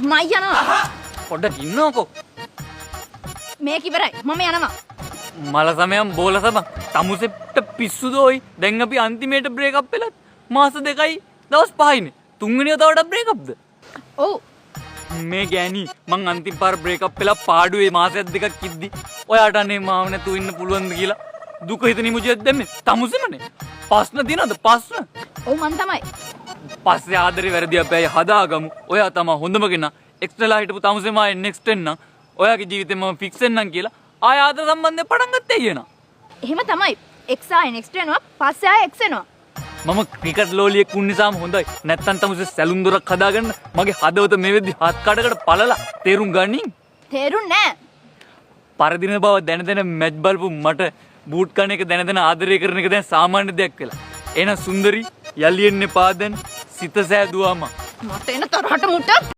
මයි යනවා. පොඩ්ඩක් ඉන්නකෝ. මේක ඉවරයි. මම යනවා. මල සමයම් බෝල සම තමුසෙට පිස්සුදෝයි. දැන් අපි අන්තිමේට බ්‍රේක් අප් වෙලත් මාස 2යි දවස් 5යිනේ. තුන්වෙනිව තවඩ බ්‍රේක් අප්ද? ඔව්. මේ ගෑණි මං අන්තිම පාර බ්‍රේක් අප් වෙලා පාඩුවේ මාසයක් දෙකක් ඉද්දි ඔයාට අනේ මාව නැතුව ඉන්න පුළුවන්ද කියලා දුක හිතෙන ඉමුජියක් දැම්මේ තමුසෙමනේ. ප්‍රශ්න තියනවද ප්‍රශ්න? ඔව් මන් තමයි. පස්සේ ආදරේ වැරදි අපේ හදාගමු. ඔයා තමයි හොඳම කෙනා. එක්ස්ට්‍රාලා හිටපු තමුසෙම ආයේ නෙක්ස්ට් එන්න. ඔයාගේ ජීවිතේ මම ෆික්ස් වෙන්නම් කියලා ආය ආදර සම්බන්ධය පටන් ගත්තේ කියනවා. එහෙම තමයි. X ආයේ next වෙනවා. පස්සේ ආයේ X වෙනවා. මම ක්‍රිකට් ලෝලියෙක් වුණ නිසාම හොඳයි. නැත්තම් තමුසේ සැලුන් දොරක් හදාගන්න මගේ හදවත මේ වෙද්දි හත් කඩකට පළලා තේරුම් ගනින්. තේරුන්නේ නැහැ. පරදින බව දැන මැච් බලපු මට බූට් කන එක දැන ආදරය කරන එක දැන් සාමාන්‍ය දෙයක් වෙලා. එහෙනම් සුන්දරි යලි එන්න එපා දැන් සිත සෑදුවාම. මට එන තරහට මුට්ටක්